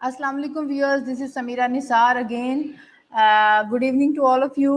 Assalamu alaikum viewers, this is Samira Nisar again. Good evening to all of you.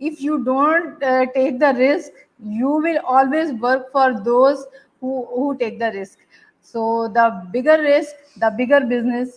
if you don't take the risk, you will always work for those who take the risk. So the bigger risk, the bigger business.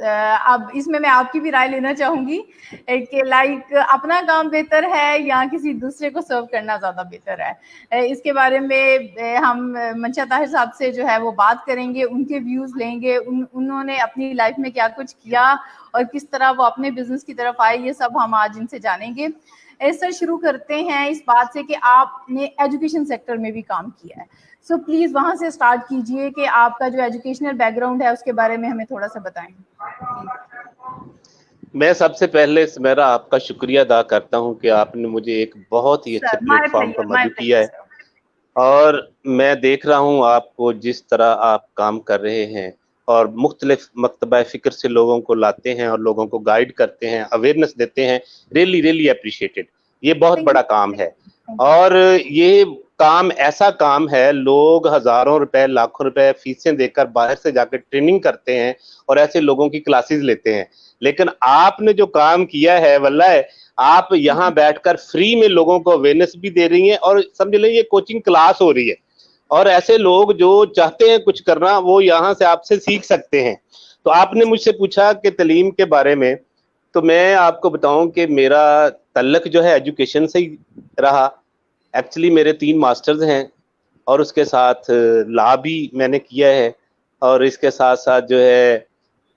اب اس میں آپ کی بھی رائے لینا چاہوں گی کہ like اپنا کام بہتر ہے یا کسی دوسرے کو سرو کرنا زیادہ بہتر ہے. اس کے بارے میں ہم منشا طاہر صاحب سے جو ہے وہ بات کریں گے, ان کے ویوز لیں گے, انہوں نے اپنی لائف میں کیا کچھ کیا اور کس طرح وہ اپنے بزنس کی طرف آئے, یہ سب ہم آج ان سے جانیں گے. سر شروع کرتے ہیں اس بات سے کہ آپ نے ایجوکیشن سیکٹر میں بھی کام کیا ہے, سو پلیز وہاں سے اسٹارٹ کیجئے کہ آپ کا جو ایجوکیشنل بیک گراؤنڈ ہے اس کے بارے میں ہمیں تھوڑا سا بتائیں. میں سب سے پہلے سمیرا آپ کا شکریہ ادا کرتا ہوں کہ آپ نے مجھے ایک بہت ہی اچھے پلیٹ فارم پر مدعو کیا ہے, اور میں دیکھ رہا ہوں آپ کو جس طرح آپ کام کر رہے ہیں اور مختلف مکتبہ فکر سے لوگوں کو لاتے ہیں اور لوگوں کو گائیڈ کرتے ہیں, اویئرنیس دیتے ہیں. Really appreciated. یہ بہت بڑا کام ہے, اور یہ کام ایسا کام ہے, لوگ ہزاروں روپے لاکھوں روپے فیسیں دے کر باہر سے جا کے ٹریننگ کرتے ہیں اور ایسے لوگوں کی کلاسز لیتے ہیں. لیکن آپ نے جو کام کیا ہے واللہ, آپ یہاں بیٹھ کر فری میں لوگوں کو اویئرنیس بھی دے رہی ہیں, اور سمجھ لیں یہ کوچنگ کلاس ہو رہی ہے, اور ایسے لوگ جو چاہتے ہیں کچھ کرنا وہ یہاں سے آپ سے سیکھ سکتے ہیں. تو آپ نے مجھ سے پوچھا کہ تعلیم کے بارے میں, تو میں آپ کو بتاؤں کہ میرا تعلق جو ہے ایجوکیشن سے ہی رہا. ایکچولی میرے 3 ماسٹرز ہیں, اور اس کے ساتھ لا بھی میں نے کیا ہے, اور اس کے ساتھ ساتھ جو ہے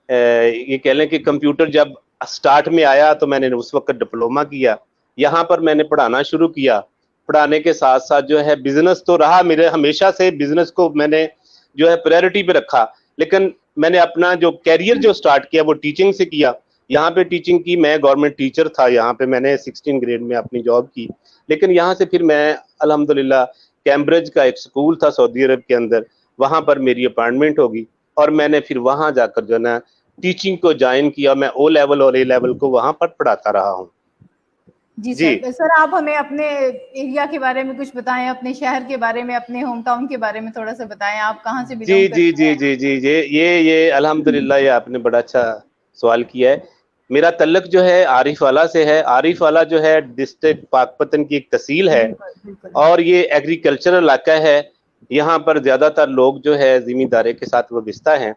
یہ کہہ لیں کہ کمپیوٹر جب سٹارٹ میں آیا تو میں نے اس وقت ڈپلومہ کیا. یہاں پر میں نے پڑھانا شروع کیا. پڑھانے کے ساتھ ساتھ جو ہے بزنس تو رہا میرے, ہمیشہ سے بزنس کو میں نے جو ہے پریورٹی پہ رکھا, لیکن میں نے اپنا جو کیریئر جو سٹارٹ کیا وہ ٹیچنگ سے کیا. یہاں پہ ٹیچنگ کی, میں گورنمنٹ ٹیچر تھا یہاں پہ, میں نے 16 گریڈ میں اپنی جاب کی. لیکن یہاں سے پھر میں الحمدللہ کیمبرج کا ایک سکول تھا سعودی عرب کے اندر, وہاں پر میری اپائنٹمنٹ ہوگی, اور میں نے پھر وہاں جا کر جو ہے نا ٹیچنگ کو جوائن کیا. میں او لیول اور اے لیول کو وہاں پر پڑھاتا رہا ہوں. جی سر آپ ہمیں اپنے ایریا کے بارے میں کچھ بتائیں, اپنے شہر کے بارے میں, اپنے ہوم ٹاؤن کے بارے میں تھوڑا سا بتائیں. آپ کہاں سے بلونگ کرتے ہیں؟ جی یہ الحمدللہ یہ آپ نے بڑا اچھا سوال کیا ہے. میرا تعلق جو ہے عارف والا سے ہے. عارف والا جو ہے ڈسٹرکٹ پاک پتن کی ایک تحصیل ہے, اور یہ ایگریکلچرل علاقہ ہے. یہاں پر زیادہ تر لوگ جو ہے زمینداری کے ساتھ وابستہ ہیں,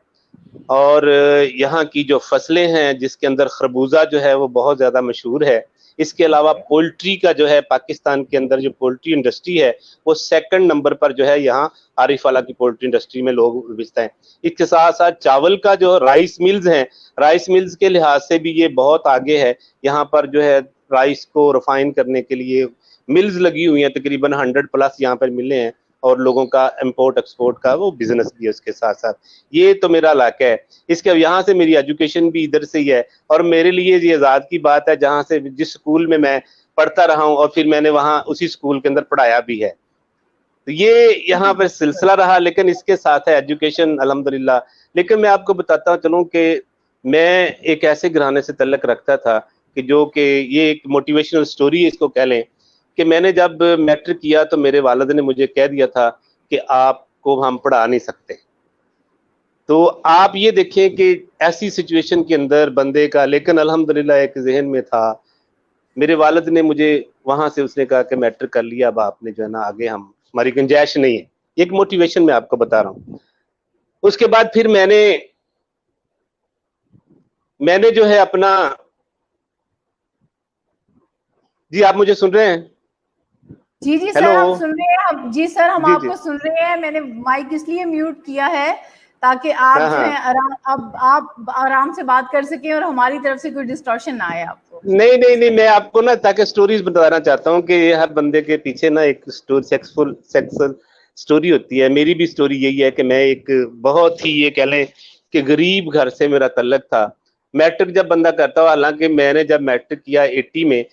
اور یہاں کی جو فصلیں ہیں جس کے اندر خربوزہ جو ہے وہ بہت زیادہ مشہور ہے. اس کے علاوہ پولٹری کا جو ہے پاکستان کے اندر جو پولٹری انڈسٹری ہے وہ 2nd نمبر پر جو ہے یہاں عارف والا کی پولٹری انڈسٹری میں لوگ وابستہ ہیں. اس کے ساتھ ساتھ چاول کا جو رائس ملز ہیں, رائس ملز کے لحاظ سے بھی یہ بہت آگے ہے. یہاں پر جو ہے رائس کو ریفائن کرنے کے لیے ملز لگی ہوئی ہیں, تقریباً 100+ یہاں پر ملے ہیں, اور لوگوں کا امپورٹ ایکسپورٹ کا وہ بزنس بھی ہے اس کے ساتھ ساتھ. یہ تو میرا علاقہ ہے. اس کے یہاں سے میری ایجوکیشن بھی ادھر سے ہی ہے, اور میرے لیے یہ اعزاز کی بات ہے جہاں سے جس سکول میں پڑھتا رہا ہوں, اور پھر میں نے وہاں اسی سکول کے اندر پڑھایا بھی ہے. تو یہ یہاں پر سلسلہ رہا. لیکن اس کے ساتھ ہے ایجوکیشن الحمدللہ. لیکن میں آپ کو بتاتا چلوں کہ میں ایک ایسے گھرانے سے تعلق رکھتا تھا کہ جو کہ یہ ایک موٹیویشنل سٹوری اس کو کہہ لیں, کہ میں نے جب میٹرک کیا تو میرے والد نے مجھے کہہ دیا تھا کہ آپ کو ہم پڑھا نہیں سکتے. تو آپ یہ دیکھیں کہ ایسی سچویشن کے اندر بندے کا, لیکن الحمدللہ ایک ذہن میں تھا. میرے والد نے مجھے وہاں سے اس نے کہا کہ میٹرک کر لیا, اب آپ نے جو ہے نا آگے ہماری گنجائش نہیں ہے. ایک موٹیویشن میں آپ کو بتا رہا ہوں. اس کے بعد پھر میں نے جو ہے اپنا, جی آپ مجھے سن رہے ہیں؟ جی سر ہم سن رہے ہیں. جی سر ہم آپ کو سن رہے ہیں. میں نے مائک اس لیے میوٹ کیا ہے تاکہ آپ جو ہے آپ آرام سے بات کر سکیں اور ہماری طرف سے کوئی ڈسٹورشن نہ آئے آپ کو. نہیں میں آپ کو نا تاکہ سٹوریز بتانا چاہتا ہوں کہ یہ ہر بندے کے پیچھے نا ایک سیکسفل سٹوری ہوتی ہے. میری بھی سٹوری یہی ہے کہ میں ایک بہت ہی یہ کہہ لیں کہ غریب گھر سے میرا تعلق تھا. میٹرک جب بندہ کرتا ہو, حالانکہ میں نے جب میٹرک کیا 80 میں,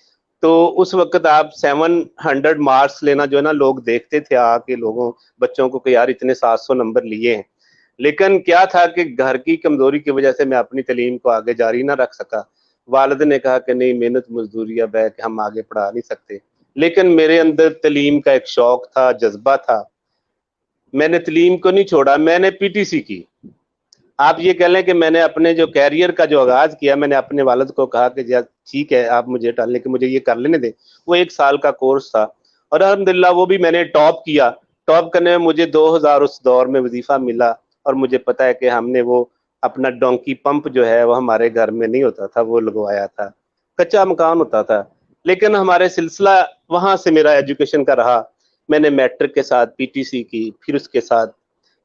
تو اس وقت آپ 700 مارکس لینا جو ہے نا لوگ دیکھتے تھے آ کے لوگوں بچوں کو کہ یار اتنے 700 نمبر لیے ہیں. لیکن کیا تھا کہ گھر کی کمزوری کی وجہ سے میں اپنی تعلیم کو آگے جاری نہ رکھ سکا. والد نے کہا کہ نہیں, محنت مزدوری اب ہے کہ ہم آگے پڑھا نہیں سکتے. لیکن میرے اندر تعلیم کا ایک شوق تھا, جذبہ تھا. میں نے تعلیم کو نہیں چھوڑا. میں نے PTC کی. آپ یہ کہہ لیں کہ میں نے اپنے جو کیریئر کا جو آغاز کیا, میں نے اپنے والد کو کہا کہ ٹھیک ہے آپ مجھے ٹالنے کہ مجھے یہ کر لینے دیں. وہ 1 سال کا کورس تھا, اور الحمدللہ وہ بھی میں نے ٹاپ کیا. ٹاپ کرنے میں مجھے 2000 اس دور میں وظیفہ ملا, اور مجھے پتا ہے کہ ہم نے وہ اپنا ڈونکی پمپ جو ہے وہ ہمارے گھر میں نہیں ہوتا تھا, وہ لگوایا تھا, کچا مکان ہوتا تھا. لیکن ہمارے سلسلہ وہاں سے میرا ایجوکیشن کا رہا. میں نے میٹرک کے ساتھ پی ٹی سی کی, پھر اس کے ساتھ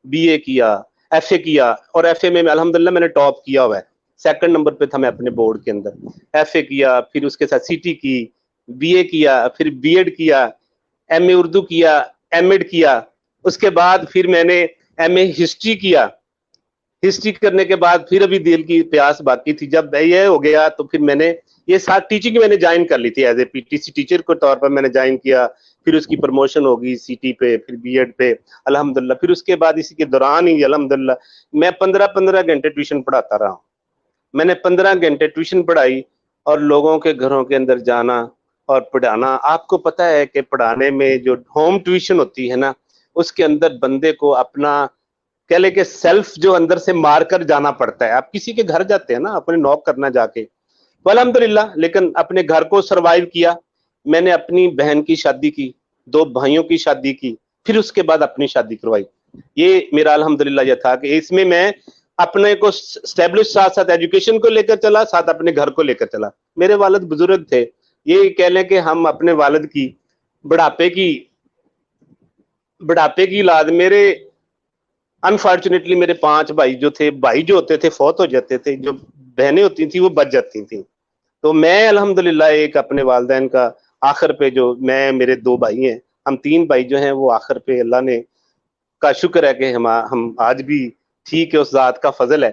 بی اے کیا, ایف اے کیا, اور ایف اے میں الحمدللہ میں نے ٹاپ کیا ہوا ہے, 2nd نمبر پہ تھا میں اپنے بورڈ کے اندر. ایف اے کیا, پھر اس کے ساتھ سی ٹی کی, بی اے کیا, پھر بی ایڈ کیا, ایم اے اردو کیا, ایم ایڈ کیا. اس کے بعد پھر میں نے ایم اے ہسٹری کیا. ہسٹری کرنے کے بعد پھر ابھی دل کی پیاس باقی تھی. جب یہ ہو گیا تو پھر میں نے یہ ساتھ ٹیچنگ میں نے جوائن کر لی تھی, as a P T C teacher کے طور پر میں نے جوائن کیا. پھر اس کی پروموشن ہوگی سی ٹی پہ, پھر بی ایڈ پہ الحمدللہ. پھر اس کے بعد اسی کے دوران ہی الحمدللہ میں 15 گھنٹے ٹیوشن پڑھاتا رہا ہوں. میں نے 15 گھنٹے ٹیوشن پڑھائی, اور لوگوں کے گھروں کے اندر جانا اور پڑھانا. آپ کو پتہ ہے کہ پڑھانے میں جو ہوم ٹیوشن ہوتی ہے نا, اس کے اندر بندے کو اپنا کہہ لے کہ سیلف جو اندر سے مار کر جانا پڑتا ہے. آپ کسی کے گھر جاتے ہیں نا اپنے نوک کرنا جا کے, الحمدللہ. لیکن اپنے گھر کو سروائیو کیا. میں نے اپنی بہن کی شادی کی, 2 بھائیوں کی شادی کی, پھر اس کے بعد اپنی شادی کروائی. یہ میرا الحمدللہ یہ تھا کہ اس میں اپنے کو اسٹیبلش ساتھ ساتھ ایجوکیشن کو لے کر چلا, ساتھ اپنے گھر کو لے کر چلا. میرے والد بزرگ تھے, یہ کہہ لیں کہ ہم اپنے والد کی بڑھاپے کی اولاد. میرے انفارچونیٹلی میرے 5 بھائی جو تھے, بھائی جو ہوتے تھے فوت ہو جاتے تھے, جو بہنیں ہوتی تھیں وہ بچ جاتی تھیں. تو میں الحمدللہ ایک اپنے والدین کا آخر پہ, جو میں میرے 2 بھائی ہیں, ہم 3 بھائی جو ہیں وہ آخر پہ اللہ نے کا شکر ہے کہ ہم آج بھی ٹھیک ہے, اس ذات کا فضل ہے.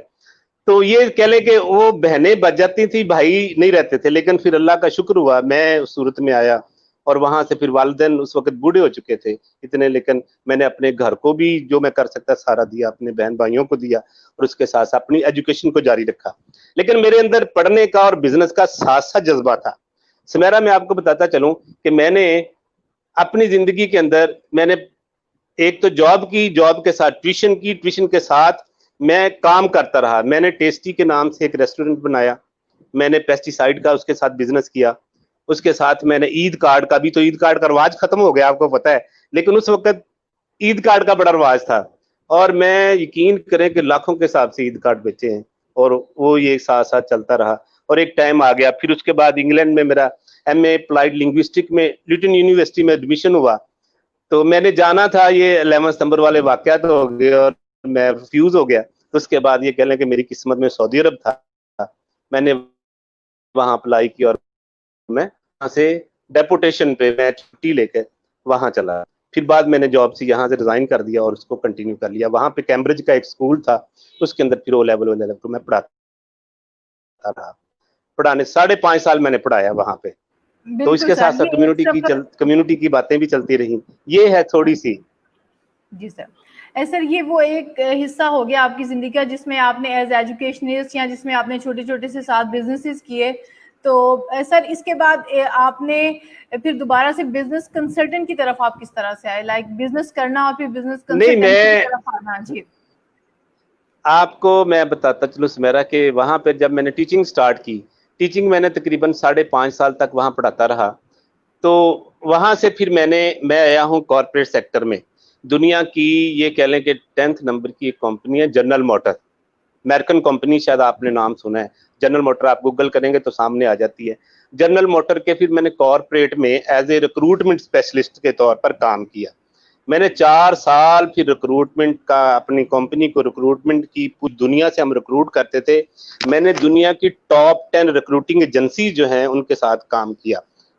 تو یہ کہہ لیں کہ وہ بہنیں بچ جاتی تھی, بھائی نہیں رہتے تھے. لیکن پھر اللہ کا شکر ہوا میں اس صورت میں آیا, اور وہاں سے پھر والدین اس وقت بوڑھے ہو چکے تھے اتنے, لیکن میں نے اپنے گھر کو بھی جو میں کر سکتا سارا دیا, اپنے بہن بھائیوں کو دیا, اور اس کے ساتھ اپنی ایجوکیشن کو جاری رکھا. لیکن میرے اندر پڑھنے کا اور بزنس کا ساتھ ساتھ جذبہ تھا. سمیرا میں آپ کو بتاتا چلوں کہ میں نے اپنی زندگی کے اندر میں نے ایک تو جاب کی, جاب کے ساتھ ٹیوشن کی, ٹیوشن کے ساتھ میں کام کرتا رہا. میں نے ٹیسٹی کے نام سے ایک ریسٹورنٹ بنایا, میں نے پیسٹی سائیڈ کا اس کے ساتھ بزنس کیا. اس کے ساتھ میں نے عید کارڈ کا بھی, تو عید کارڈ کا رواج ختم ہو گیا آپ کو پتہ ہے, لیکن اس وقت عید کارڈ کا بڑا رواج تھا, اور میں یقین کریں کہ لاکھوں کے حساب سے عید کارڈ بیچے ہیں, اور وہ یہ ساتھ ساتھ چلتا رہا. اور ایک ٹائم آ گیا پھر اس کے بعد انگلینڈ میں میرا ایم اے اپلائیڈ لنگوسٹک میں لیٹن یونیورسٹی میں ایڈمیشن ہوا. تو میں نے جانا تھا, یہ 11 ستمبر والے واقعات ہو گئے اور میں ریفیوز ہو گیا. تو اس کے بعد یہ کہہ لیں کہ میری قسمت میں سعودی عرب تھا, میں نے وہاں اپلائی کی, اور میں وہاں سے ڈیپوٹیشن پہ میں چھٹی لے کے وہاں چلا. پھر بعد میں نے جاب سے یہاں سے ریزائن کر دیا اور اس کو کنٹینیو کر لیا. وہاں پہ کیمبرج کا ایک اسکول تھا, اس کے اندر پھر او لیول کو میں پڑھاتا رہا. پڑھانے 5.5 سال میں نے پڑھایا وہاں پہ. تو اس کے ساتھ ساتھ کمیونٹی کی باتیں بھی چلتی رہی. یہ ہے تھوڑی سی. جی سر, یہ وہ ایک حصہ ہو گیا آپ کی زندگی کا جس میں آپ نے ایز ایجوکیشنسٹ یا جس میں آپ نے چھوٹے چھوٹے سے 7 بزنسز کیے. تو سر اس کے بعد آپ نے پھر دوبارہ سے بزنس کنسلٹنٹ کی طرف آپ کس طرح سے آئے, لائک بزنس کرنا اور پھر بزنس کنسلٹنٹ کی طرف آنا؟ جی آپ کو میں بتاتا چلوں سمیرا کہ وہاں پہ جب میں نے ٹیچنگ سٹارٹ کی, ٹیچنگ میں نے تقریباً 5.5 سال تک وہاں پڑھاتا رہا. تو وہاں سے پھر میں آیا ہوں کارپوریٹ سیکٹر میں. دنیا کی یہ کہہ لیں کہ 10th نمبر کی ایک کمپنی ہے جنرل موٹر, امریکن کمپنی, شاید آپ نے نام سنا ہے جنرل موٹر. آپ گوگل کریں گے تو سامنے آ جاتی ہے جنرل موٹر کے. پھر میں نے کارپوریٹ میں ایز اے ریکروٹمنٹ اسپیشلسٹ کے طور پر کام کیا. میں نے 4 سال پھر ریکروٹمنٹ کا, اپنی کمپنی کو ریکروٹمنٹ کی, پوری دنیا سے ہم ریکروٹ کرتے تھے. میں نے دنیا کی ٹاپ 10 ریکروٹنگ ایجنسی جو ہیں ان کے ساتھ کام کیا.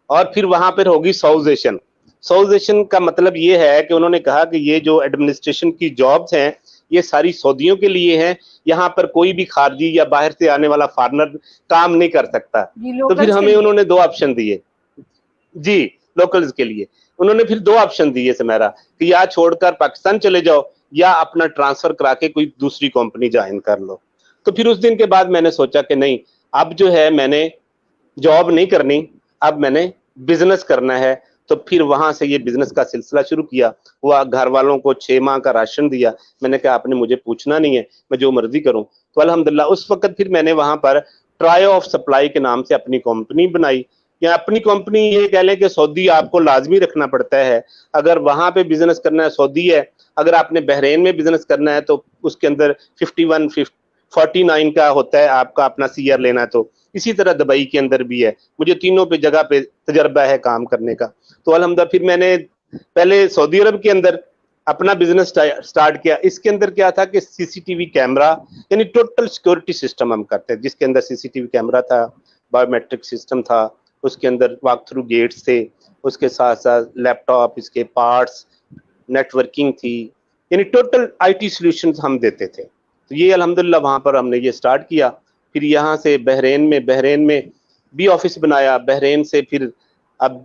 اور پھر وہاں پر ہوگی ساؤزیشن. ساؤزیشن کا مطلب یہ ہے کہ انہوں نے کہا کہ یہ جو ایڈمنسٹریشن کی جابز ہیں یہ ساری سعودیوں کے لیے ہیں, یہاں پر کوئی بھی خارجی یا باہر سے آنے والا فارنر کام نہیں کر سکتا. تو پھر ہمیں انہوں نے 2 آپشن دیے. جی لوکلز کے لیے انہوں نے پھر 2 آپشن دیے سمیرا, کہ یا چھوڑ کر پاکستان چلے جاؤ یا اپنا ٹرانسفر کرا کے کوئی دوسری کمپنی جوائن کر لو. تو پھر اس دن کے بعد میں نے سوچا کہ نہیں, اب جو ہے میں نے جاب نہیں کرنی, اب میں نے بزنس کرنا ہے. تو پھر وہاں سے یہ بزنس کا سلسلہ شروع کیا. وہ گھر والوں کو 6 ماہ کا راشن دیا. میں نے کہا آپ نے مجھے پوچھنا نہیں ہے, میں جو مرضی کروں. تو الحمدللہ اس وقت پھر میں نے وہاں پر ٹرائیو آف سپلائی کے نام سے اپنی کمپنی بنائی. یا اپنی کمپنی یہ کہہ لیں کہ سعودی آپ کو لازمی رکھنا پڑتا ہے اگر وہاں پہ بزنس کرنا ہے. سعودی ہے, اگر آپ نے بحرین میں بزنس کرنا ہے تو اس کے اندر 49 کا ہوتا ہے آپ کا اپنا CR لینا, تو اسی طرح دبئی کے اندر بھی ہے. مجھے تینوں پہ جگہ پہ تجربہ ہے کام کرنے کا. تو الحمدللہ پھر میں نے پہلے سعودی عرب کے اندر اپنا بزنس سٹارٹ کیا. اس کے اندر کیا تھا کہ CCTV کیمرہ, یعنی ٹوٹل سیکورٹی سسٹم ہم کرتے ہیں, جس کے اندر CCTV کیمرہ تھا, بایو میٹرک سسٹم تھا, اس کے اندر واک تھرو گیٹس تھے, اس کے ساتھ ساتھ لیپ ٹاپ, اس کے پارٹس, نیٹ ورکنگ تھی, یعنی ٹوٹل IT سولوشنز ہم دیتے تھے. تو یہ الحمدللہ وہاں پر ہم نے یہ سٹارٹ کیا. پھر یہاں سے بحرین میں بھی آفس بنایا. بحرین سے پھر اب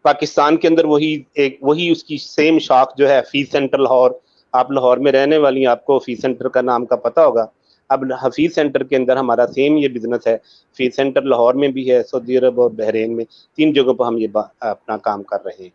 پاکستان کے اندر وہی اس کی سیم شاخ جو ہے حفیظ سینٹر لاہور. آپ لاہور میں رہنے والی ہیں, آپ کو حفیظ سینٹر کا نام کا پتہ ہوگا. اب حفیظ سینٹر کے اندر ہمارا سیم یہ بزنس ہے. حفیظ سینٹر لاہور میں بھی ہے, سعودی عرب اور بحرین میں, 3 جگہوں پہ ہم یہ اپنا کام کر رہے ہیں.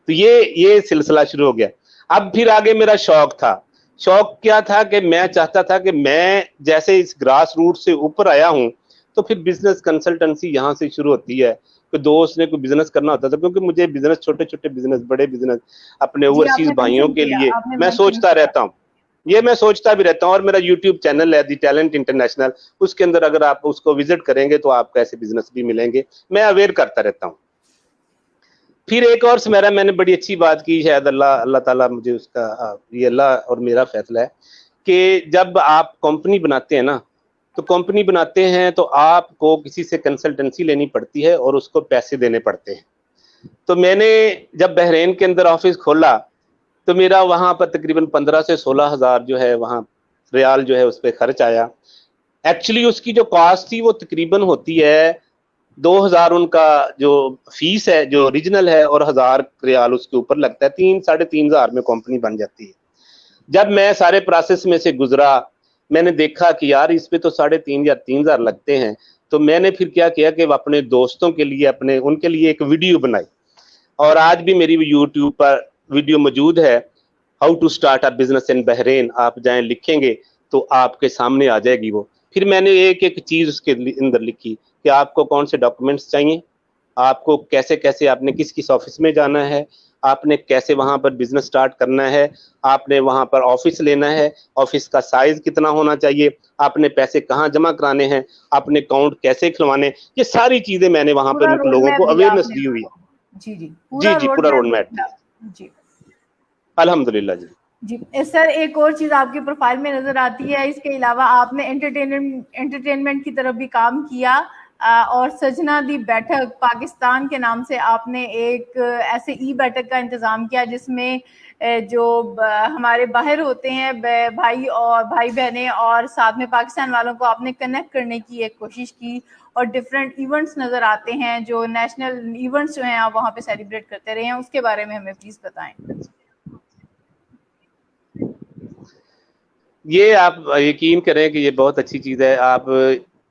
تو یہ سلسلہ شروع ہو گیا. اب پھر آگے میرا شوق تھا. شوق کیا تھا کہ میں چاہتا تھا کہ میں جیسے اس گراس روٹ سے اوپر آیا ہوں, تو پھر بزنس کنسلٹنسی یہاں سے شروع ہوتی ہے. کہ دوست نے کوئی بزنس کرنا ہوتا تھا, کیونکہ مجھے بزنس, چھوٹے چھوٹے بزنس, بڑے بزنس اپنے اوورسیز بھائیوں کے لیے میں سوچتا رہتا ہوں. یہ میں سوچتا بھی رہتا ہوں. اور میرا یوٹیوب چینل ہے دی ٹیلنٹ انٹرنیشنل, اس کے اندر اگر آپ اس کو وزٹ کریں گے تو آپ کو ایسے بزنس بھی ملیں گے. میں اویئر کرتا رہتا ہوں. پھر ایک اور سمیرا میں نے بڑی اچھی بات کی, شاید اللہ تعالیٰ مجھے اس کا, یہ اللہ اور میرا فیصلہ ہے کہ جب آپ کمپنی بناتے ہیں نا, تو کمپنی بناتے ہیں تو آپ کو کسی سے کنسلٹنسی لینی پڑتی ہے اور اس کو پیسے دینے پڑتے ہیں. تو میں نے جب بحرین کے اندر آفس کھولا تو میرا وہاں پر تقریباً 15 سے 16 ہزار جو ہے وہاں ریال جو ہے اس پہ خرچ آیا. ایکچولی اس کی جو کاسٹ تھی وہ تقریباً ہوتی ہے 2000 ان کا جو فیس ہے جو اوریجنل ہے, اور 1000 ریال اس کے اوپر لگتا ہے. 3-3.5 ہزار میں کمپنی بن جاتی ہے. جب میں سارے پروسیس میں سے گزرا, میں نے دیکھا کہ یار اس پہ تو 3.5 یا 3 ہزار لگتے ہیں. تو میں نے پھر کیا کیا کہ اپنے دوستوں کے لیے ان کے لیے ایک ویڈیو بنائی, اور آج بھی میری یوٹیوب پر ویڈیو موجود ہے, how to start a business in Bahrain. آپ جائیں لکھیں گے تو آپ کے سامنے آ جائے گی وہ. پھر میں نے ایک چیز اس کے اندر لکھی کہ آپ کو کون سے ڈاکومنٹس چاہیے, آپ کو کیسے آپ نے کس آفس میں جانا ہے, آپ نے کیسے وہاں پر بزنس سٹارٹ کرنا ہے, آپ نے وہاں پر آفس لینا ہے, آفس کا سائز کتنا ہونا چاہیے, آپ نے پیسے کہاں جمع کرانے ہیں, آپ نے اکاؤنٹ کیسے کھلوانے, یہ ساری چیزیں میں نے وہاں پر لوگوں کو اویئرنیس دی ہوئی ہے. جی پورا روڈ میپ جی الحمدللہ. جی سر, ایک اور چیز آپ کی پروفائل میں نظر آتی ہے, اس کے علاوہ آپ نے انٹرٹینمنٹ کی طرف بھی کام کیا, اور سجنا دی بیٹھک پاکستان کے نام سے آپ نے ایک ایسے بیٹھک کا انتظام کیا جس میں جو ہمارے باہر ہوتے ہیں بھائی بہنیں, اور ساتھ میں پاکستان والوں کو آپ نے کنیکٹ کرنے کی ایک کوشش کی, اور ڈفرینٹ ایونٹس نظر آتے ہیں جو نیشنل ایونٹس جو ہیں آپ وہاں پہ سیلیبریٹ کرتے رہے ہیں. اس کے بارے میں ہمیں پلیز بتائیں. یہ آپ یقین کریں کہ یہ بہت اچھی چیز ہے. آپ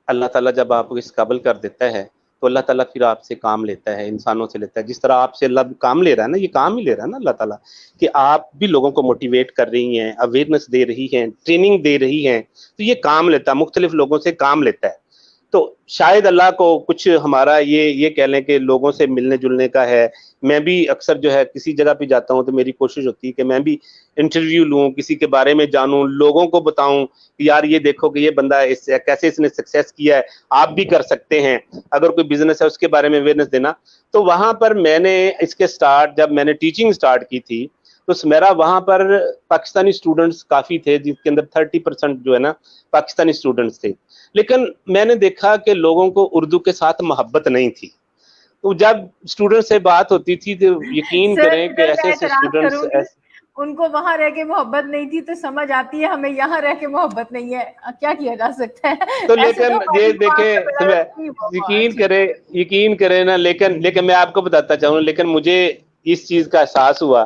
اللہ تعالیٰ جب آپ کو اس قابل کر دیتا ہے تو اللہ تعالیٰ پھر آپ سے کام لیتا ہے, انسانوں سے لیتا ہے. جس طرح آپ سے اللہ کام لے رہا ہے نا, یہ کام ہی لے رہا ہے نا اللہ تعالیٰ, کہ آپ بھی لوگوں کو موٹیویٹ کر رہی ہیں, اویئرنیس دے رہی ہیں, ٹریننگ دے رہی ہیں, تو یہ کام لیتا ہے, مختلف لوگوں سے کام لیتا ہے. تو شاید اللہ کو کچھ ہمارا یہ کہہ لیں کہ لوگوں سے ملنے جلنے کا ہے. میں بھی اکثر جو ہے کسی جگہ پہ جاتا ہوں تو میری کوشش ہوتی ہے کہ میں بھی انٹرویو لوں, کسی کے بارے میں جانوں, لوگوں کو بتاؤں کہ یار یہ دیکھو کہ یہ بندہ کیسے اس نے سکسیس کیا ہے, آپ بھی کر سکتے ہیں. اگر کوئی بزنس ہے اس کے بارے میں اویئرنیس دینا. تو وہاں پر میں نے اس کے جب میں نے ٹیچنگ سٹارٹ کی تھی تو میرا وہاں پر پاکستانی اسٹوڈنٹس کافی تھے, جس کے اندر 30% جو ہے نا پاکستانی اسٹوڈنٹس تھے. لیکن میں نے دیکھا کہ لوگوں کو اردو کے ساتھ محبت نہیں تھی. تو جب اسٹوڈنٹ سے بات ہوتی تھی تو یقین کریں کہ ایسے اسٹوڈنٹس, ان کو وہاں رہ کے محبت نہیں تھی تو سمجھ آتی ہے ہمیں یہاں رہ کے محبت نہیں ہے, کیا کیا جا سکتا ہے. تو لیکن یہ دیکھیں یقین کریں نا, لیکن میں آپ کو بتاتا چاہوں, لیکن مجھے اس چیز کا احساس ہوا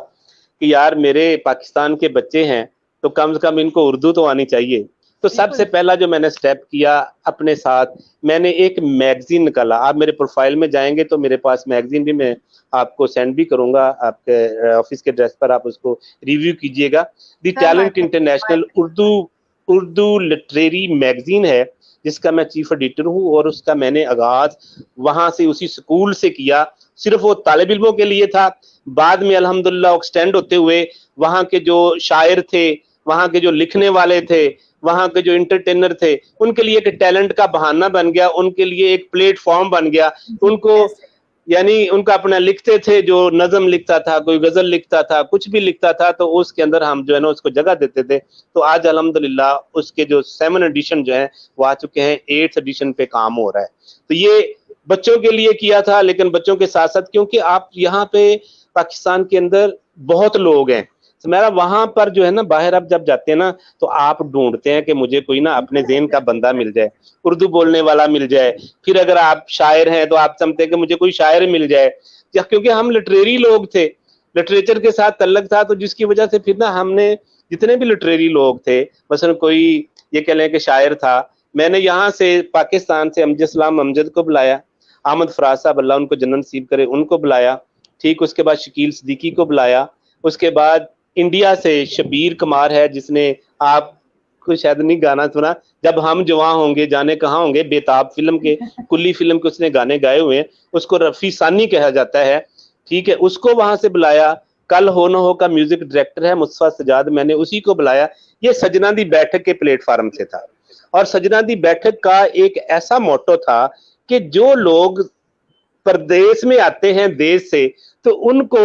کہ یار میرے پاکستان کے بچے ہیں تو کم سے کم ان کو اردو تو آنی چاہیے. تو سب سے پہلا جو میں نے سٹیپ کیا اپنے ساتھ, میں نے ایک میگزین نکالا. آپ میرے پروفائل میں جائیں گے تو میرے پاس میگزین بھی میں آپ کو سینڈ بھی کروں گا, آپ کے آفس کے ایڈریس پر آپ اس کو ریویو کیجئے گا. The talent international Urdu literary magazine ہے, جس کا میں چیف ایڈیٹر ہوں, اور اس کا میں نے آغاز وہاں سے اسی سکول سے کیا. صرف وہ طالب علموں کے لیے تھا. بعد میں الحمدللہ ایکسٹینڈ ہوتے ہوئے وہاں کے جو شاعر تھے, وہاں کے جو لکھنے والے تھے, وہاں کے جو انٹرٹینر تھے, ان کے لیے ایک ٹیلنٹ کا بہانہ بن گیا, ان کے لیے ایک پلیٹ فارم بن گیا. ان کو یعنی ان کا اپنا لکھتے تھے, جو نظم لکھتا تھا, کوئی غزل لکھتا تھا, کچھ بھی لکھتا تھا, تو اس کے اندر ہم جو ہے نا اس کو جگہ دیتے تھے. تو آج الحمدللہ اس کے جو 7 ایڈیشن جو ہیں وہ آ چکے ہیں, 8 ایڈیشن پہ کام ہو رہا ہے. تو یہ بچوں کے لیے کیا تھا, لیکن بچوں کے ساتھ ساتھ کیونکہ آپ یہاں پہ پاکستان کے اندر بہت لوگ ہیں, میرا وہاں پر جو ہے نا باہر آپ جب جاتے ہیں نا تو آپ ڈھونڈتے ہیں کہ مجھے کوئی نا اپنے ذہن کا بندہ مل جائے, اردو بولنے والا مل جائے. پھر اگر آپ شاعر ہیں تو آپ سمجھتے ہیں کہ مجھے کوئی شاعر مل جائے, کیونکہ ہم لٹریری لوگ تھے, لٹریچر کے ساتھ تعلق تھا. تو جس کی وجہ سے پھر نا ہم نے جتنے بھی لٹریری لوگ تھے, مثلا کوئی یہ کہہ لیں کہ شاعر تھا, میں نے یہاں سے پاکستان سے امجد اسلام امجد کو بلایا, احمد فراز صاحب اللہ ان کو جنت نصیب کرے ان کو بلایا, ٹھیک. اس کے بعد شکیل صدیقی کو بلایا. اس کے بعد انڈیا سے شبیر کمار ہے, جس نے آپ کو شاید نہیں گانا سنا, جب ہم جواں ہوں گے جانے کہاں ہوں گے, بیتاب فلم کے, کلی فلم کے اس نے گانے گائے ہوئے ہیں, اس کو رفیع ثانی کہا جاتا ہے, ٹھیک ہے. اس کو وہاں سے بلایا. کل ہو نہ ہو کا میوزک ڈائریکٹر ہے مصطفیٰ سجاد, میں نے اسی کو بلایا. یہ سجنا دی بیٹھک کے پلیٹ فارم سے تھا, اور سجنا دی بیٹھک کا ایک ایسا موٹو تھا کہ جو لوگ پردیس میں آتے ہیں دیش سے, تو ان کو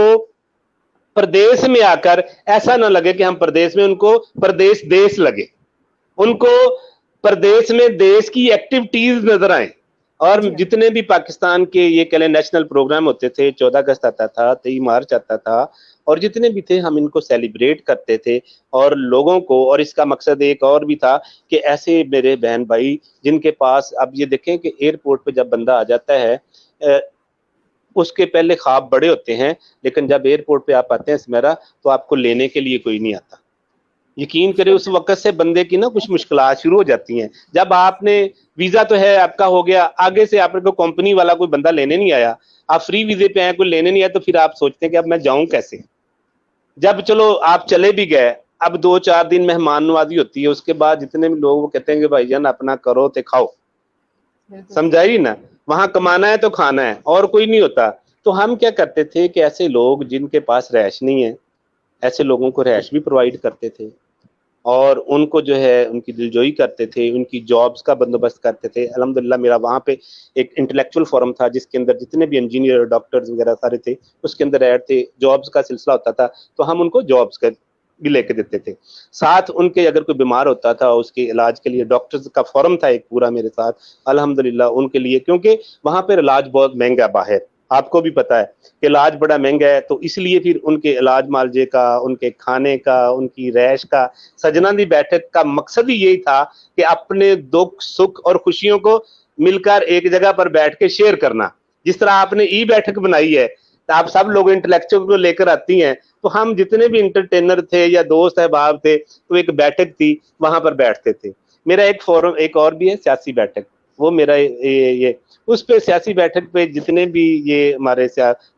پردیس میں آ کر ایسا نہ لگے کہ ہم پردیس میں, ان کو پردیس دیش لگے, ان کو پردیس میں دیش کی ایکٹیویٹیز نظر آئیں. اور جتنے بھی پاکستان کے یہ کہہ لیں نیشنل پروگرام ہوتے تھے, 14 اگست آتا تھا, 23 مارچ آتا تھا, اور جتنے بھی تھے ہم ان کو سیلیبریٹ کرتے تھے. اور لوگوں کو, اور اس کا مقصد ایک اور بھی تھا کہ ایسے میرے بہن بھائی جن کے پاس, اب یہ دیکھیں کہ ایئرپورٹ پہ جب بندہ آ جاتا ہے اس کے پہلے خواب بڑے ہوتے ہیں, لیکن جب ایئرپورٹ پہ آپ آتے ہیں سمیرا تو آپ کو لینے کے لیے کوئی نہیں آتا. یقین کرے اس وقت سے بندے کی نا کچھ مشکلات شروع ہو جاتی ہیں. جب آپ نے ویزا تو ہے آپ کا ہو گیا, آگے سے آپ کو کمپنی والا کوئی بندہ لینے نہیں آیا, آپ فری ویزے پہ آئے, کوئی لینے نہیں آیا, تو پھر آپ سوچتے ہیں کہ اب میں جاؤں کیسے. جب چلو آپ چلے بھی گئے, اب 2-4 دن مہمان نوازی ہوتی ہے, اس کے بعد جتنے بھی لوگ وہ کہتے ہیں کہ بھائی جان اپنا کرو تے کھاؤ, سمجھائی نا, وہاں کمانا ہے تو کھانا ہے, اور کوئی نہیں ہوتا. تو ہم کیا کرتے تھے کہ ایسے لوگ جن کے پاس رہائش نہیں ہے, ایسے لوگوں کو رہائش بھی پرووائڈ کرتے تھے, اور ان کو جو ہے ان کی دلجوئی کرتے تھے, ان کی جابز کا بندوبست کرتے تھے. الحمدللہ میرا وہاں پہ ایک انٹلیکچوئل فورم تھا جس کے اندر جتنے بھی انجینئر, ڈاکٹرز وغیرہ سارے تھے, اس کے اندر ایڈ تھے. جابز کا سلسلہ ہوتا تھا تو ہم ان کو جابز کا بھی لے کے دیتے تھے. ساتھ ان کے اگر کوئی بیمار ہوتا تھا اس کے علاج کے لیے ڈاکٹرز کا فورم تھا ایک پورا میرے ساتھ, الحمدللہ ان کے لیے, کیونکہ وہاں پہ علاج بہت مہنگا باہر, آپ کو بھی پتا ہے کہ علاج بڑا مہنگا ہے. تو اس لیے پھر ان کے علاج معالجے کا, ان کے کھانے کا, ان کی رہائش کا, سجنا دی بیٹھک کا مقصد ہی یہی تھا کہ اپنے دکھ سکھ اور خوشیوں کو مل کر ایک جگہ پر بیٹھ کے شیئر کرنا. جس طرح آپ نے ای بیٹھک بنائی ہے, تو آپ سب لوگ انٹلیکچوئل کو لے کر آتی ہیں, تو ہم جتنے بھی انٹرٹینر تھے یا دوست احباب تھے, تو ایک بیٹھک تھی, وہاں پر بیٹھتے تھے. میرا ایک فورم ایک اور بھی ہے, سیاسی بیٹھک, وہ میرا یہ اس پہ سیاسی بیٹھک پہ جتنے بھی یہ ہمارے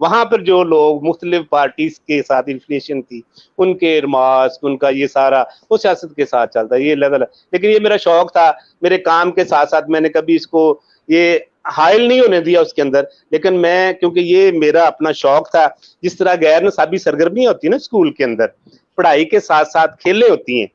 وہاں پر جو لوگ مختلف پارٹیز کے ساتھ انفلیشن تھی, ان کے ارماس, ان کا یہ سارا وہ سیاست کے ساتھ چلتا ہے, یہ الگ الگ. لیکن یہ میرا شوق تھا, میرے کام کے ساتھ ساتھ میں نے کبھی اس کو یہ حائل نہیں ہونے دیا اس کے اندر, لیکن میں کیونکہ یہ میرا اپنا شوق تھا. جس طرح غیر نصابی سرگرمیاں ہوتی ہیں نا اسکول کے اندر, پڑھائی کے ساتھ ساتھ کھیلیں ہوتی ہیں,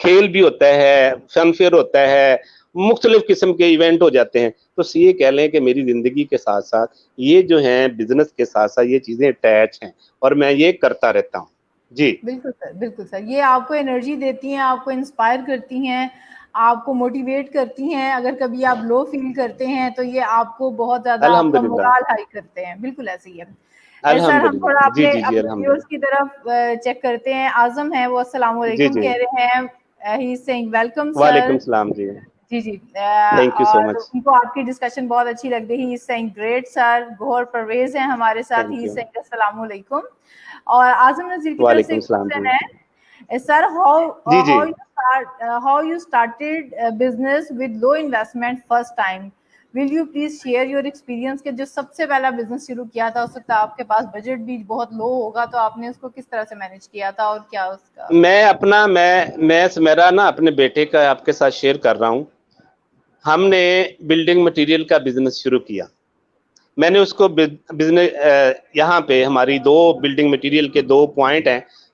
کھیل بھی ہوتا ہے, فن فیئر ہوتا ہے, مختلف قسم کے ایونٹ ہو جاتے ہیں. تو یہ کہہ لیں کہ میری زندگی کے ساتھ ساتھ یہ جو ہیں بزنس کے ساتھ ساتھ یہ چیزیں اٹیچ ہیں, اور میں یہ کرتا رہتا ہوں. جی بالکل سر, بالکل سر. یہ آپ کو انرجی دیتی ہیں, آپ کو انسپائر کرتی ہیں, آپ کو موٹیویٹ کرتی ہیں. اگر کبھی آپ لو فیل کرتے ہیں تو یہ آپ کو بہت زیادہ آپ کا مورال ہائی کرتے ہیں. بالکل ایسے ہی ہے. سر ہم تھوڑا اپنے ویورز کی طرف چیک کرتے ہیں. اعظم ہے وہ السلام علیکم کہہ رہے ہیں, ہی از سیئنگ ویلکم سر. وعلیکم السلام. جی جی جی, تھینک یو سو مچ. ان کو آپ کی ڈسکشن بہت اچھی لگ رہی. ہی از سیئنگ گریٹ سر. گوہر پرویز ہیں ہمارے ساتھ, ہی از سیئنگ السلام علیکم. اور اعظم نذیر کی طرف سے ایک کوشچن ہے سر, how you started business with low investment first time. Will you please share your experience کہ جو سب سے پہلا بزنس شروع کیا تھا, ہو سکتا ہے آپ کے پاس بجٹ بھی بہت لو ہوگا, تو آپ نے اس کو کس طرح سے مینیج کیا تھا, اور کیا اس کا. میں میرا نا اپنے بیٹے کا آپ کے ساتھ شیئر کر رہا ہوں. ہم نے بلڈنگ مٹیریل کا بزنس شروع کیا. میں نے اس کو بزنس یہاں پہ ہماری 2 بلڈنگ مٹیریل کے 2 پوائنٹ ہیں,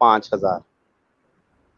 5,000,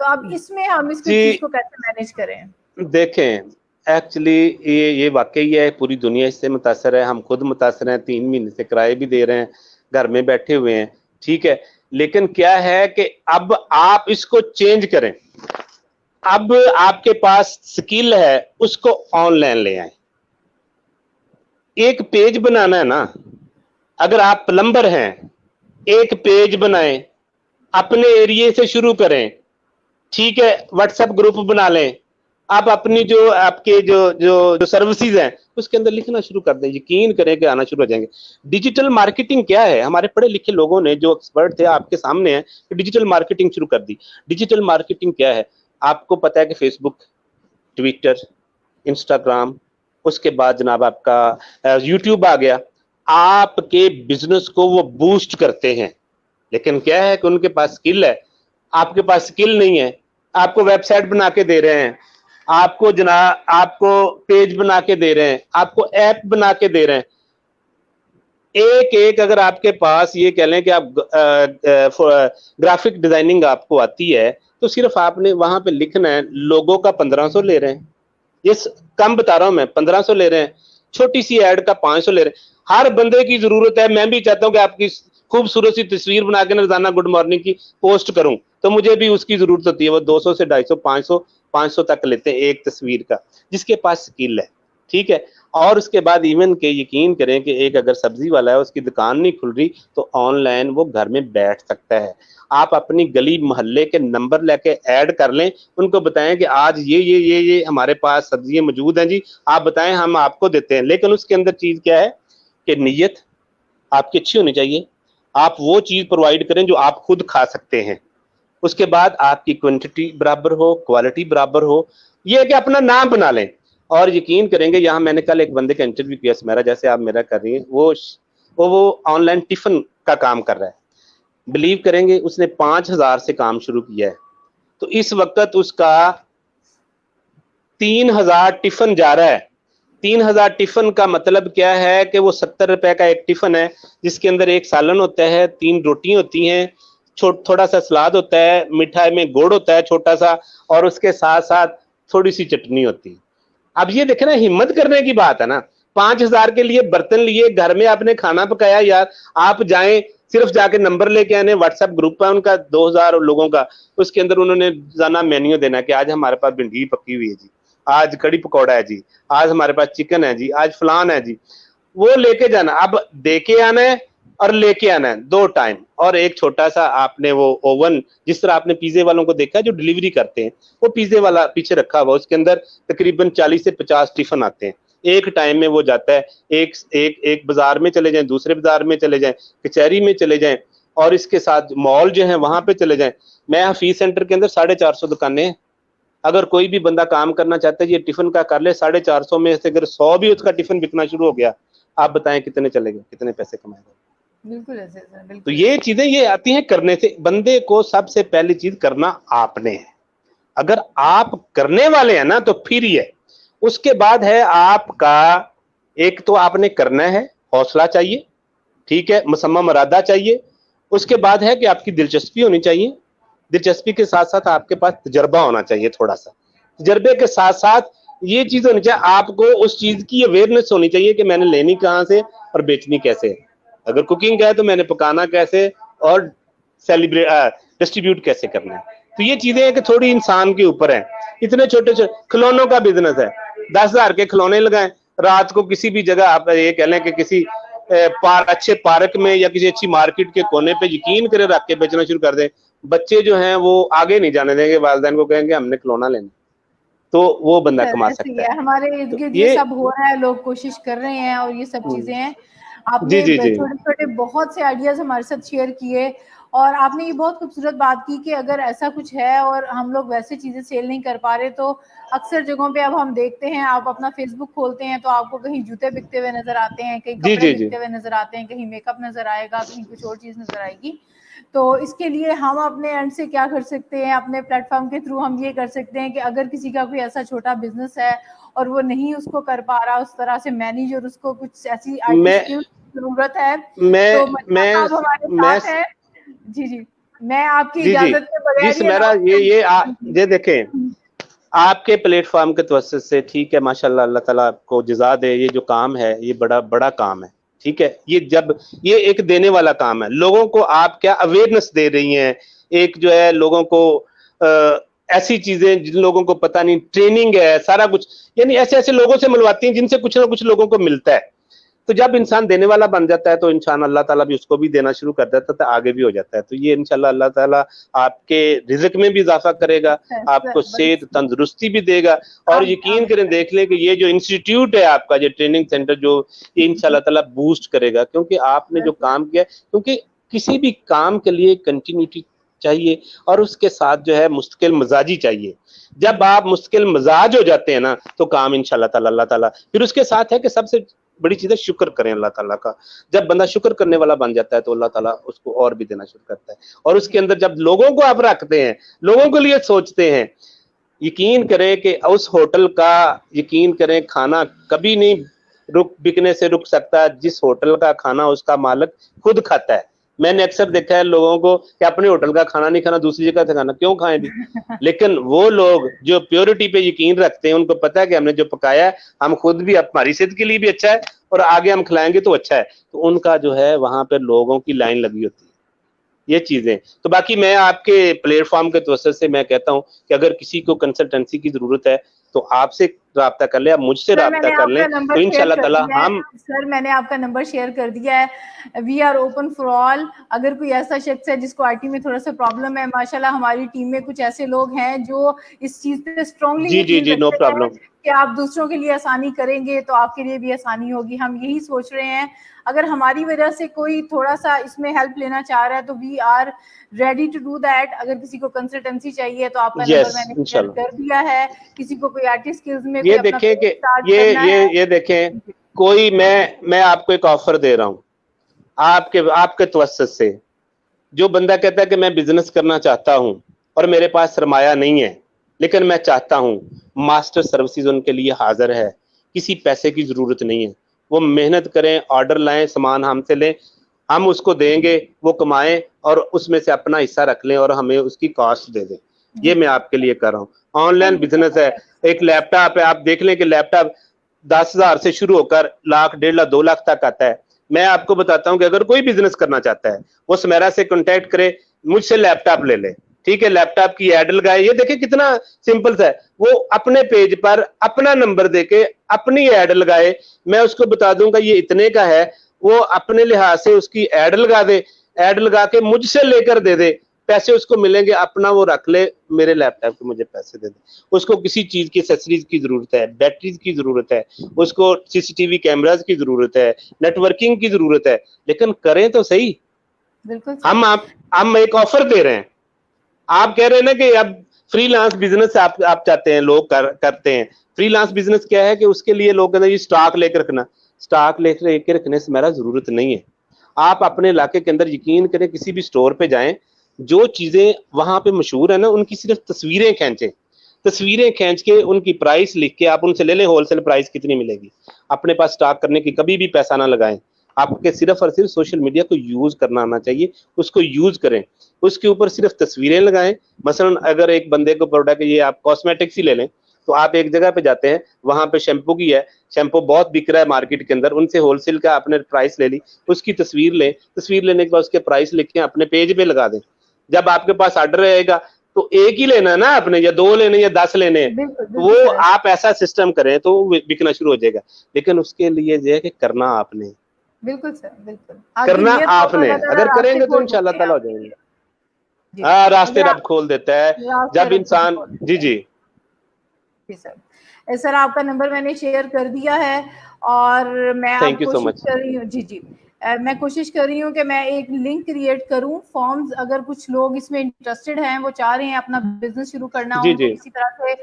تو اب اس میں ہم اس چیز کو کیسے مینیج کریں؟ دیکھیں ایکچولی یہ واقعی ہے، پوری دنیا اس سے متاثر ہے، ہم خود متاثر ہیں، 3 مہینے سے کرائے بھی دے رہے ہیں، گھر میں بیٹھے ہوئے ہیں، ٹھیک ہے، لیکن کیا ہے کہ اب آپ اس کو چینج کریں. اب آپ کے پاس سکل ہے، اس کو آن لائن لے آئیں. ایک پیج بنانا ہے نا، اگر آپ پلمبر ہیں ایک پیج بنائیں، اپنے ایریے سے شروع کریں، ٹھیک ہے، واٹس ایپ گروپ بنا لیں. آپ اپنی جو آپ کے جو سروسز ہیں اس کے اندر لکھنا شروع کر دیں، یقین کریں کہ آنا شروع ہو جائیں گے. ڈیجیٹل مارکیٹنگ کیا ہے؟ ہمارے پڑھے لکھے لوگوں نے جو ایکسپرٹ تھے آپ کے سامنے ہیں کہ ڈیجیٹل مارکیٹنگ شروع کر دی. ڈیجیٹل مارکیٹنگ کیا ہے؟ آپ کو پتا ہے کہ فیس بک، ٹویٹر، انسٹاگرام، اس کے بعد جناب آپ کا یوٹیوب آ گیا. آپ کے بزنس کو وہ بوسٹ کرتے ہیں، لیکن کیا ہے کہ ان کے پاس سکل ہے، آپ کے پاس سکل نہیں ہے. آپ کو ویب سائٹ بنا کے دے رہے ہیں، آپ کو جناب آپ کو پیج بنا کے دے رہے ہیں، آپ کو ایپ بنا کے دے رہے ہیں. ایک اگر آپ کے پاس یہ کہہ لیں کہ آپ گرافک ڈیزائننگ آپ کو آتی ہے تو صرف آپ نے وہاں پہ لکھنا ہے. لوگوں کا 1500 لے رہے ہیں، یہ کم بتا رہا ہوں میں، 1500 لے رہے ہیں. چھوٹی سی ایڈ کا 500 لے رہے ہیں. ہر بندے کی ضرورت ہے. میں بھی چاہتا ہوں کہ آپ کی خوبصورت سی تصویر بنا کے روزانہ گڈ مارننگ کی پوسٹ کروں، تو مجھے بھی اس کی ضرورت ہوتی ہے. وہ 200 سے 250 500 تک لیتے ہیں ایک تصویر کا، جس کے پاس سکل ہے، ٹھیک ہے. اور اس کے بعد ایون کہ یقین کریں کہ ایک اگر سبزی والا ہے، اس کی دکان نہیں کھل رہی تو آن لائن وہ گھر میں بیٹھ سکتا ہے. آپ اپنی گلی محلے کے نمبر لے کے ایڈ کر لیں، ان کو بتائیں کہ آج یہ ہمارے پاس سبزیاں موجود ہیں جی، آپ بتائیں ہم آپ کو دیتے ہیں. لیکن اس کے اندر چیز کیا ہے کہ نیت آپ کی اچھی ہونی چاہیے. آپ وہ چیز پرووائڈ کریں جو آپ خود کھا سکتے ہیں. اس کے بعد آپ کی کوانٹٹی برابر ہو، کوالٹی برابر ہو. یہ ہے کہ اپنا نام بنا لیں. اور یقین کریں گے، یہاں میں نے کل ایک بندے کا انٹرویو کیا، سمیرا، جیسے آپ میرا کر رہی ہیں، وہ آن لائن ٹفن کا کام کر رہا ہے. بلیو کریں گے اس نے 5000 سے کام شروع کیا ہے، تو اس وقت اس کا 3000 ٹفن جا رہا ہے. 3000 ٹفن کا مطلب کیا ہے کہ وہ 70 روپے کا ایک ٹفن ہے، جس کے اندر ایک سالن ہوتا ہے، 3 روٹی ہوتی ہیں، تھوڑا سا سلاد ہوتا ہے، مٹھائی میں گڑ ہوتا ہے چھوٹا سا، اور اس کے ساتھ ساتھ تھوڑی سی چٹنی ہوتی ہے. اب یہ دیکھیں نا، ہمت کرنے کی بات ہے نا. 5000 کے لیے برتن لیے، گھر میں آپ نے کھانا پکایا. یار آپ جائیں، صرف جا کے نمبر لے کے آنے. واٹس ایپ گروپ ہے ان کا 2000 لوگوں کا، اس کے اندر انہوں نے روزانہ مینیو دینا کہ آج ہمارے پاس بھنڈی پکی ہوئی ہے جی، آج کڑی پکوڑا ہے جی، آج ہمارے پاس چکن ہے جی، آج فلان ہے جی. وہ لے کے جانا. اب دے کے آنا ہے اور لے کے آنا ہے، 2 ٹائم. اور ایک چھوٹا سا آپ نے وہ اوون، جس طرح آپ نے پیزے والوں کو دیکھا جو ڈلیوری کرتے ہیں، وہ پیزے والا پیچھے رکھا ہوا، اس کے اندر تقریباً 40 سے 50 ٹفن آتے ہیں. ایک ٹائم میں وہ جاتا ہے. ایک بازار میں چلے جائیں، دوسرے بازار میں چلے جائیں، کچہری میں چلے جائیں، اور اس کے ساتھ مال جو ہیں وہاں پہ چلے جائیں. میں حفیظ سینٹر کے اندر 450 دکانیں ہیں. اگر کوئی بھی بندہ کام کرنا چاہتا ہے یہ ٹفن کا کر لے. 450 میں سے اگر 100 بھی اس کا ٹفن بکنا شروع ہو گیا، آپ بتائیں کتنے چلے گا، کتنے پیسے کمائے گا. بالکل ایسے بالکل. تو یہ چیزیں یہ آتی ہیں کرنے سے. بندے کو سب سے پہلی چیز کرنا آپ نے ہے. اگر آپ کرنے والے ہیں نا تو پھر ہی ہے. اس کے بعد ہے آپ کا، ایک تو آپ نے کرنا ہے، حوصلہ چاہیے، ٹھیک ہے، مصمم ارادہ چاہیے. اس کے بعد ہے کہ آپ کی دلچسپی ہونی چاہیے. دلچسپی کے ساتھ ساتھ آپ کے پاس تجربہ ہونا چاہیے. تھوڑا سا تجربے کے ساتھ ساتھ یہ چیز ہونی چاہیے، آپ کو اس چیز کی اویئرنیس ہونی چاہیے کہ میں نے لینی کہاں سے اور بیچنی کیسے. اگر کوکنگ ہے تو میں نے پکانا کیسے اور ڈسٹریبیوٹ کیسے کرنا ہے. تو یہ چیزیں ہیں کہ تھوڑی انسان کے اوپر ہیں. اتنے چھوٹے کھلونوں کا بزنس ہے، 10,000 کے کھلونے لگائیں. رات کو کسی بھی جگہ آپ یہ کہہ لیں کہ کسی اچھے پارک میں یا کسی اچھی مارکیٹ کے کونے پہ یقین کرے رکھ کے بیچنا شروع کر دیں. بچے جو ہیں وہ آگے نہیں جانے دیں گے، والدین کو کہیں گے ہم نے کھلونا لینا، تو وہ بندہ کما سکتا ہے. ہمارے ارد گرد یہ سب ہو رہا ہے، لوگ کوشش کر رہے ہیں اور یہ سب چیزیں ہیں. آپ نے چھوٹے چھوٹے بہت سے آئیڈیاز ہمارے ساتھ شیئر کیے، اور آپ نے یہ بہت خوبصورت بات کی کہ اگر ایسا کچھ ہے اور ہم لوگ ویسے چیزیں سیل نہیں کر پا رہے، تو اکثر جگہوں پہ اب ہم دیکھتے ہیں، آپ اپنا فیس بک کھولتے ہیں تو آپ کو کہیں جوتے بکتے ہوئے نظر آتے ہیں، کہیں کپڑے بکتے ہوئے نظر آتے ہیں، کہیں میک اپ نظر آئے گا، کہیں کچھ اور چیز نظر آئے گی. تو اس کے لیے ہم اپنے اینڈ سے کیا کر سکتے ہیں؟ اپنے پلیٹ فارم کے تھرو ہم یہ کر سکتے ہیں کہ اگر کسی کا کوئی ایسا چھوٹا بزنس ہے اور وہ نہیں اس کو کر پا رہا اس طرح سے مینیج، اور اس کو کچھ ایسی آئی ٹی اسکل ضرورت ہے، تو صاحب ہمارے ساتھ ہے. جی جی میں آپ کی جی جی اجازت کے بغیر جی میرا یہ دیکھیں آپ کے پلیٹ فارم کے توسط سے، ٹھیک ہے، ماشاءاللہ، اللہ تعالیٰ آپ کو جزا دے. یہ جو کام ہے یہ بڑا بڑا کام ہے، ٹھیک ہے. یہ ایک دینے والا کام ہے. لوگوں کو آپ کیا اویئرنس دے رہی ہیں، ایک جو ہے لوگوں کو ایسی چیزیں جن لوگوں کو پتہ نہیں، ٹریننگ ہے، سارا کچھ، یعنی ایسے لوگوں سے ملواتی ہیں جن سے کچھ نہ کچھ لوگوں کو ملتا ہے. تو جب انسان دینے والا بن جاتا ہے تو انشاءاللہ اللہ تعالیٰ بھی اس کو بھی دینا شروع کر دیتا ہے، تو آگے بھی ہو جاتا ہے. تو یہ انشاءاللہ اللہ تعالیٰ آپ کے رزق میں بھی اضافہ کرے گا، آپ کو صحت تندرستی بھی دے گا. اور یقین کریں، دیکھ لیں کہ یہ جو انسٹیٹیوٹ ہے آپ کا، جو ٹریننگ سینٹر، جو یہ انشاءاللہ تعالیٰ بوسٹ کرے گا، کیونکہ آپ نے جو کام کیا ہے. کیونکہ کسی بھی کام کے لیے کنٹینیوٹی چاہیے، اور اس کے ساتھ جو ہے مستقل مزاجی چاہیے. جب آپ مستقل مزاج ہو جاتے ہیں نا تو کام انشاءاللہ تعالیٰ اللہ تعالیٰ. پھر اس کے ساتھ ہے کہ سب سے بڑی چیز ہے شکر کریں اللہ تعالیٰ کا. جب بندہ شکر کرنے والا بن جاتا ہے تو اللہ تعالیٰ اس کو اور بھی دینا شروع کرتا ہے. اور اس کے اندر جب لوگوں کو آپ رکھتے ہیں، لوگوں کے لیے سوچتے ہیں، یقین کریں کہ اس ہوٹل کا، یقین کریں، کھانا کبھی نہیں بکنے سے رک سکتا جس ہوٹل کا کھانا اس کا مالک خود کھاتا ہے. میں نے اکثر دیکھا ہے لوگوں کو کہ اپنے ہوٹل کا کھانا نہیں کھانا، دوسری جگہ سے کھانا، کیوں کھائیں بھی؟ لیکن وہ لوگ جو پیورٹی پہ یقین رکھتے ہیں، ان کو پتا ہے کہ ہم نے جو پکایا ہے ہم خود بھی، ہماری صحت کے لیے بھی اچھا ہے اور آگے ہم کھلائیں گے تو اچھا ہے. تو ان کا جو ہے وہاں پہ لوگوں کی لائن لگی ہوتی ہے. یہ چیزیں تو باقی میں آپ کے پلیٹ فارم کے توسط سے میں کہتا ہوں کہ اگر کسی کو کنسلٹنسی کی ضرورت ہے تو آپ سے رابطہ کر لیں، آپ مجھ سے رابطہ کر لیں، تو انشاءاللہ تعالی ہم. سر میں نے آپ کا نمبر شیئر کر دیا ہے. We are open for all. اگر کوئی ایسا شخص ہے جس کو آئی ٹی میں تھوڑا سا پرابلم ہے، ماشاءاللہ ہماری ٹیم میں کچھ ایسے لوگ ہیں جو اس چیز پہ اسٹرانگلی یقین جی نو رکھتے ہیں پرابلم کہ آپ دوسروں کے لیے آسانی کریں گے تو آپ کے لیے بھی آسانی ہوگی. ہم یہی سوچ رہے ہیں اگر ہماری وجہ سے کوئی تھوڑا سا اس میں ہیلپ لینا چاہ رہا ہے تو we are ready to do that. اگر کسی کو کنسلٹنسی چاہیے تو آپ کا نمبر میں نے شیئر کر دیا ہے. کسی کو کوئی آرٹی سکلز میں یہ دیکھیں کہ یہ دیکھیں کوئی میں آپ کو ایک آفر دے رہا ہوں آپ کے توسط سے. جو بندہ کہتا ہے کہ میں بزنس کرنا چاہتا ہوں اور میرے پاس سرمایہ نہیں ہے لیکن میں چاہتا ہوں، ماسٹر سروسز ان کے لیے حاضر ہے. کسی پیسے کی ضرورت نہیں ہے، وہ محنت کریں، آرڈر لائیں، سامان ہم سے لیں، ہم اس کو دیں گے، وہ کمائیں اور اس میں سے اپنا حصہ رکھ لیں اور ہمیں اس کی کاسٹ دے دیں. یہ میں آپ کے لیے کر رہا ہوں. آن لائن بزنس ہے. ایک لیپ ٹاپ ہے، آپ دیکھ لیں کہ لیپ ٹاپ 10,000 سے شروع ہو کر لاکھ، 1.5 لاکھ، 2 لاکھ تک آتا ہے. میں آپ کو بتاتا ہوں کہ اگر کوئی بزنس کرنا چاہتا ہے وہ سمیرا سے کانٹیکٹ کرے، مجھ سے لیپ ٹاپ لے لے، ٹھیک ہے. لیپ ٹاپ کی ایڈ لگائے. یہ دیکھیں کتنا سمپل ہے. وہ اپنے پیج پر اپنا نمبر دے کے اپنی ایڈ لگائے، میں اس کو بتا دوں گا یہ اتنے کا ہے. وہ اپنے لحاظ سے اس کی ایڈ لگا دے، ایڈ لگا کے مجھ سے لے کر دے دے. پیسے اس کو ملیں گے، اپنا وہ رکھ لے، میرے لیپ ٹاپ کو مجھے پیسے دے دے. اس کو کسی چیز کی ایکسیسریز کی ضرورت ہے، بیٹریز کی ضرورت ہے، اس کو سی سی ٹی وی کیمراز کی ضرورت ہے، نیٹ ورکنگ کی ضرورت ہے. لیکن کریں تو صحیح. ہم ایک آفر دے رہے ہیں. آپ کہہ رہے ہیں نا کہ اب فری لانس بزنس آپ چاہتے ہیں، لوگ کرتے ہیں. فری لانس بزنس کیا ہے کہ اس کے لیے لوگ کہتے ہیں یہ سٹاک لے کے رکھنا. سٹاک لے کے رکھنے سے میرا ضرورت نہیں ہے. آپ اپنے علاقے کے اندر یقین کریں، کسی بھی سٹور پہ جائیں، جو چیزیں وہاں پہ مشہور ہیں نا ان کی صرف تصویریں کھینچیں، تصویریں کھینچ کے ان کی پرائس لکھ کے آپ ان سے لے لیں. ہول سیل پرائس کتنی ملے گی. اپنے پاس سٹاک کرنے کی کبھی بھی پیسہ نہ لگائیں. آپ کے صرف اور صرف سوشل میڈیا کو یوز کرنا آنا چاہیے. اس کو یوز کریں، اس کے اوپر صرف تصویریں لگائیں. مثلا اگر ایک بندے کو پروڈکٹ، یہ آپ کاسمیٹکس ہی لے لیں، تو آپ ایک جگہ پہ جاتے ہیں، وہاں پہ شیمپو کی ہے، شیمپو بہت بک رہا ہے مارکیٹ کے اندر، ان سے ہول سیل کا آپ نے پرائس لے لی، اس کی تصویر لیں، تصویر لینے کے بعد اس کے پرائس لکھیں، اپنے پیج پہ لگا دیں. جب آپ کے پاس آرڈر رہے گا تو ایک ہی لینا ہے نا آپ نے، یا 2 لینے یا 10 لینے ہیں، وہ آپ ایسا سسٹم کریں تو بکنا شروع ہو جائے گا. لیکن اس کے لیے یہ ہے کہ کرنا آپ نے، بالکل سر، بالکل کرنا آپ نے. اگر کریں گے تو انشاءاللہ تعالی ہو جائیں گے. ہاں، راستے رب کھول دیتا ہے جب انسان. جی سر، آپ کا نمبر میں نے شیئر کر دیا ہے اور میں آپ کوشش کر رہی ہوں. جی میں کوشش کر رہی ہوں کہ میں ایک لنک کریٹ کروں. فارمز اگر کچھ لوگ اس میں انٹرسٹڈ ہیں، وہ چاہ رہے ہیں اپنا بزنس شروع کرنا، ان کو کسی طرح سے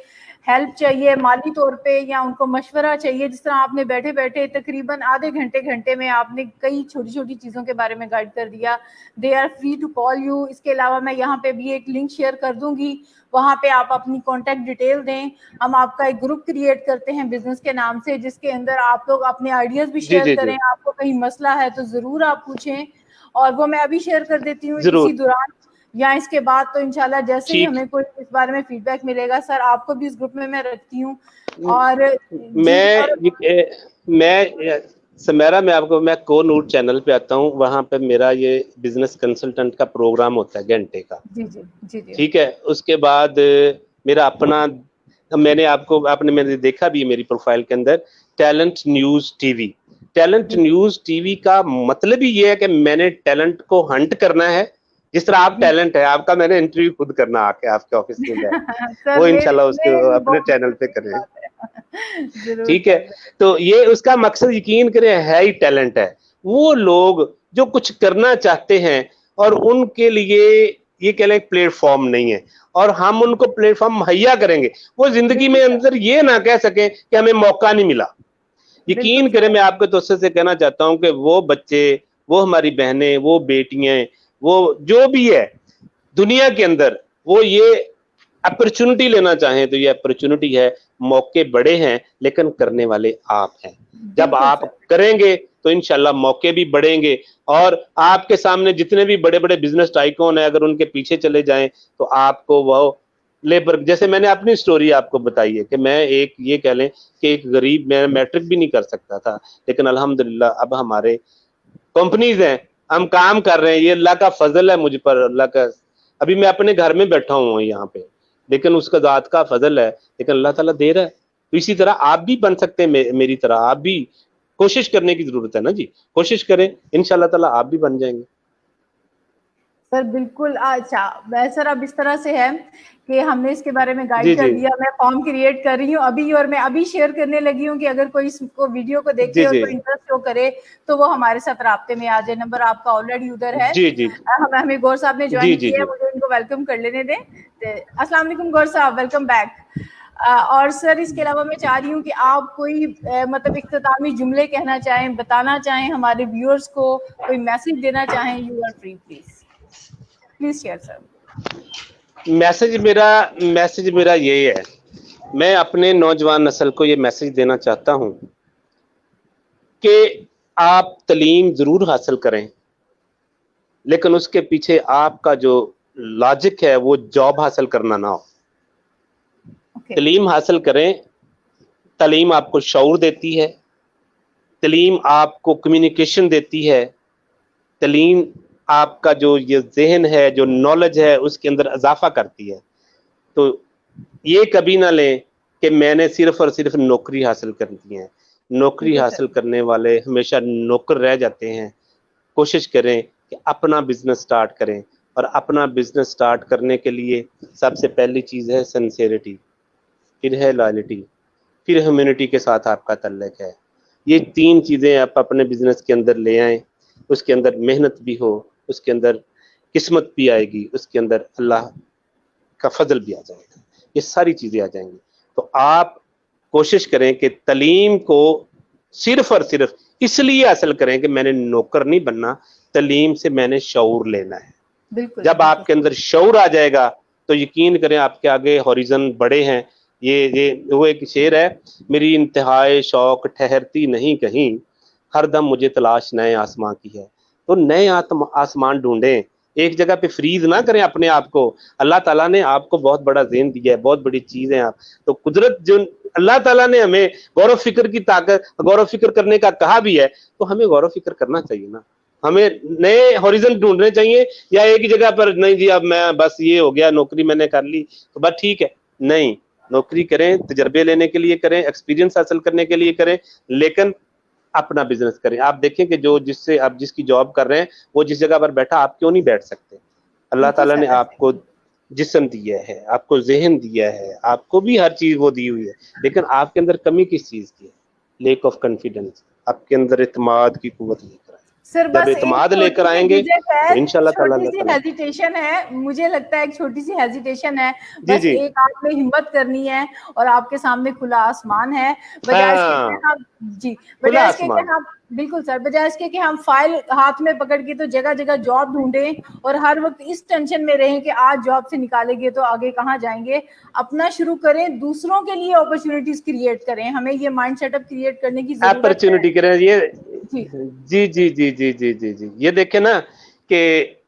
ہیلپ چاہیے مالی طور پہ، یا ان کو مشورہ چاہیے، جس طرح آپ نے بیٹھے بیٹھے تقریباً آدھے گھنٹے میں آپ نے کئی چھوٹی چھوٹی چیزوں کے بارے میں گائیڈ کر دیا. They are free to call you. اس کے علاوہ میں یہاں پہ بھی ایک لنک شیئر کر دوں گی، وہاں پہ آپ اپنی کانٹیکٹ ڈیٹیل دیں. ہم آپ کا ایک گروپ کریٹ کرتے ہیں بزنس کے نام سے، جس کے اندر آپ لوگ اپنے آئیڈیاز بھی شیئر کریں. آپ کو کہیں مسئلہ ہے تو ضرور آپ پوچھیں، اور وہ میں ابھی شیئر کر دیتی ہوں. اسی دوران یا اس کے بعد تو انشاءاللہ جیسے ہی ہمیں کوئی اس بارے میں فیڈ بیک ملے گا سر آپ کو بھی اس گروپ میں رکھتی ہوں. اور میں سمیرا میں کو نور چینل پہ آتا ہوں, وہاں پہ میرا یہ بزنس کنسلٹنٹ کا پروگرام ہوتا ہے گھنٹے کا. جی ٹھیک ہے. اس کے بعد میرا اپنا, میں نے دیکھا بھی میری پروفائل کے اندر talent news TV. Talent news TV کا مطلب ہی یہ ہے کہ میں نے ٹیلنٹ کو ہنٹ کرنا ہے. جس طرح آپ ٹیلنٹ ہے, آپ کا میں نے انٹرویو خود کرنا آ کے آپ کے آفس میں جائے, وہ انشاءاللہ اس کے اپنے چینل پہ کریں. ٹھیک ہے. تو یہ اس کا مقصد یقین کریں ہے ہی ٹیلنٹ ہے. وہ لوگ جو کچھ کرنا چاہتے ہیں اور ان کے لیے یہ کہہ لیں پلیٹ فارم نہیں ہے, اور ہم ان کو پلیٹ فارم مہیا کریں گے. وہ زندگی میں اندر یہ نہ کہہ سکیں کہ ہمیں موقع نہیں ملا. یقین کریں, میں آپ کے توسط سے کہنا چاہتا ہوں کہ وہ بچے, وہ ہماری بہنیں, وہ بیٹیاں, وہ جو بھی ہے دنیا کے اندر, وہ یہ اپرچونٹی لینا چاہیں تو یہ اپرچونٹی ہے. موقع بڑے ہیں لیکن کرنے والے آپ ہیں. جب آپ کریں گے تو انشاءاللہ موقع بھی بڑھیں گے, اور آپ کے سامنے جتنے بھی بڑے بڑے بزنس ٹائکون ہیں اگر ان کے پیچھے چلے جائیں تو آپ کو وہ لیبر, جیسے میں نے اپنی سٹوری آپ کو بتائی ہے کہ میں ایک یہ کہہ لیں کہ ایک غریب, میں میٹرک بھی نہیں کر سکتا تھا, لیکن الحمدللہ اب ہمارے کمپنیز ہیں, ہم کام کر رہے ہیں. یہ اللہ کا فضل ہے مجھ پر, اللہ کا. ابھی میں اپنے گھر میں بیٹھا ہوں یہاں پہ, لیکن اس کا ذات کا فضل ہے, لیکن اللہ تعالیٰ دے رہا ہے. تو اسی طرح آپ بھی بن سکتے ہیں میری طرح. آپ بھی کوشش کرنے کی ضرورت ہے نا جی, کوشش کریں, انشاءاللہ تعالیٰ آپ بھی بن جائیں گے. سر بالکل. اچھا سر اب اس طرح سے ہے کہ ہم نے اس کے بارے میں گائیڈ کر دیا, میں فارم کریٹ کر رہی ہوں ابھی, اور میں ابھی شیئر کرنے لگی ہوں کہ اگر کوئی اس کو ویڈیو کو دیکھے اور کوئی انٹرسٹ شو کرے تو وہ ہمارے ساتھ رابطے میں آ جائے. نمبر آپ کا آلریڈی ادھر ہے. ہمیں گور صاحب نے جوائن کیا ہے, مجھے ان کو ویلکم کر لینے دیں. السلام علیکم گور صاحب, ویلکم بیک. اور سر اس کے علاوہ میں چاہ رہی ہوں کہ آپ کوئی مطلب اختتامی جملے کہنا چاہیں, بتانا چاہیں ہمارے ویورز کو, کوئی میسج دینا چاہیں, you are free please share sir. Message میرا یہی ہے, میں اپنے نوجوان نسل کو یہ میسج دینا چاہتا ہوں کہ آپ تعلیم ضرور حاصل کریں, لیکن اس کے پیچھے آپ کا جو لاجک ہے وہ جاب حاصل کرنا نہ ہو. تعلیم حاصل کریں, تعلیم آپ کو شعور دیتی ہے, تعلیم آپ کو کمیونیکیشن دیتی ہے, تعلیم آپ کا جو یہ ذہن ہے, جو نالج ہے, اس کے اندر اضافہ کرتی ہے. تو یہ کبھی نہ لیں کہ میں نے صرف اور صرف نوکری حاصل کرنی ہے. نوکری حاصل کرنے والے ہمیشہ نوکر رہ جاتے ہیں. کوشش کریں کہ اپنا بزنس سٹارٹ کریں, اور اپنا بزنس سٹارٹ کرنے کے لیے سب سے پہلی چیز ہے سنسیئرٹی, پھر ہے لائلٹی, پھر ہیومینٹی کے ساتھ آپ کا تعلق ہے. یہ 3 چیزیں آپ اپنے بزنس کے اندر لے آئیں. اس کے اندر محنت بھی ہو, اس کے اندر قسمت بھی آئے گی, اس کے اندر اللہ کا فضل بھی آ جائے گا, یہ ساری چیزیں آ جائیں گی. تو آپ کوشش کریں کہ تعلیم کو صرف اور صرف اس لیے حاصل کریں کہ میں نے نوکر نہیں بننا, تعلیم سے میں نے شعور لینا ہے. جب آپ کے اندر شعور آ جائے گا تو یقین کریں آپ کے آگے ہوریزن بڑے ہیں. یہ وہ ایک شعر ہے, میری انتہائے شوق ٹھہرتی نہیں کہیں, ہر دم مجھے تلاش نئے آسمان کی ہے. تو نئے آسمان ڈھونڈیں, ایک جگہ پہ فریز نہ کریں اپنے آپ کو. اللہ تعالیٰ نے آپ کو بہت بڑا ذہن دیا ہے, بہت بڑی چیز ہے آپ. تو قدرت جو اللہ تعالیٰ نے ہمیں غور و فکر کی طاقت, غور و فکر کرنے کا کہا بھی ہے, تو ہمیں غور و فکر کرنا چاہیے نا. ہمیں نئے ہوریزن ڈھونڈنے چاہیے, یا ایک جگہ پر نہیں جی اب میں بس یہ ہو گیا, نوکری میں نے کر لی تو بس ٹھیک ہے. نہیں, نوکری کریں, تجربے لینے کے لیے کریں, ایکسپیرینس حاصل کرنے کے لیے کریں, لیکن اپنا بزنس کریں. آپ دیکھیں کہ جس سے آپ جس کی جاب کر رہے ہیں وہ جس جگہ پر بیٹھا, آپ کیوں نہیں بیٹھ سکتے؟ اللہ تعالیٰ نے آپ کو جسم دیا ہے, آپ کو ذہن دیا ہے, آپ کو بھی ہر چیز وہ دی ہوئی ہے, لیکن آپ کے اندر کمی کس چیز کی ہے؟ Lack of confidence. آپ کے اندر اعتماد کی قوت لے کر آئیں. سر جب اعتماد لے کر آئیں گے تو انشاءاللہ تعالیٰ ہیزیٹیشن ہے, مجھے لگتا ہے ایک چھوٹی سی ہیزیٹیشن ہے, بس ایک آپ میں ہمت کرنی ہے, اور آپ کے سامنے کھلا آسمان ہے. بجائے اس کے کہ ہم بجائے اس کے کہ ہم بالکل سر, بجائے اس کے کہ ہم فائل ہاتھ میں پکڑ کے تو جگہ جگہ جاب ڈھونڈیں اور ہر وقت اس ٹینشن میں رہیں کہ آج جاب سے نکالیں گے تو آگے کہاں جائیں گے. اپنا شروع کریں, دوسروں کے لیے اپرچونٹیز کریٹ کریں. ہمیں یہ مائنڈ سیٹ اپ کریٹ کرنے کی ضرورت ہے. اپرچونٹی کریں. یہ جی, یہ دیکھیں نا کہ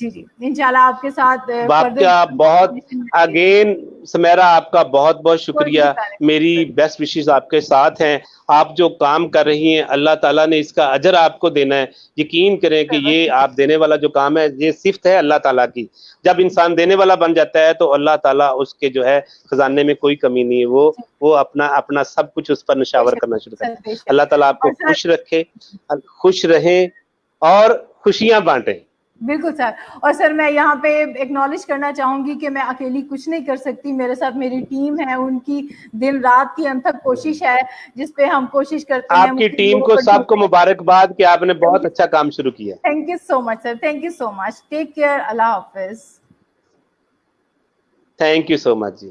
جی جی انشاءاللہ آپ کے ساتھ باپ کا بہت اگین سمیرا آپ کا بہت بہت شکریہ. میری بیسٹ وشز آپ کے ساتھ ہیں. آپ جو کام کر رہی ہیں اللہ تعالیٰ نے اس کا اجر آپ کو دینا ہے. یقین کریں کہ یہ آپ دینے والا جو کام ہے یہ صفت ہے اللہ تعالیٰ کی. جب انسان دینے والا بن جاتا ہے تو اللہ تعالیٰ اس کے جو ہے خزانے میں کوئی کمی نہیں ہے. وہ اپنا سب کچھ اس پر نشاور کرنا شروع کرتا ہے. اللہ تعالیٰ آپ کو خوش رکھے, خوش رہیں اور خوشیاں بانٹیں. بالکل سر. اور سر میں یہاں پہ ایکنالج کرنا چاہوں گی کہ میں اکیلی کچھ نہیں کر سکتی, میرے ساتھ میری ٹیم ہے, ان کی دن رات کی انتھک کوشش ہے جس پہ ہم کوشش کرتے ہیں. آپ کی ٹیم کو سب کو مبارکباد کہ آپ نے بہت اچھا کام شروع کیا. Thank you so much sir, thank you so much. Take care. اللہ حافظ. Thank you so much G.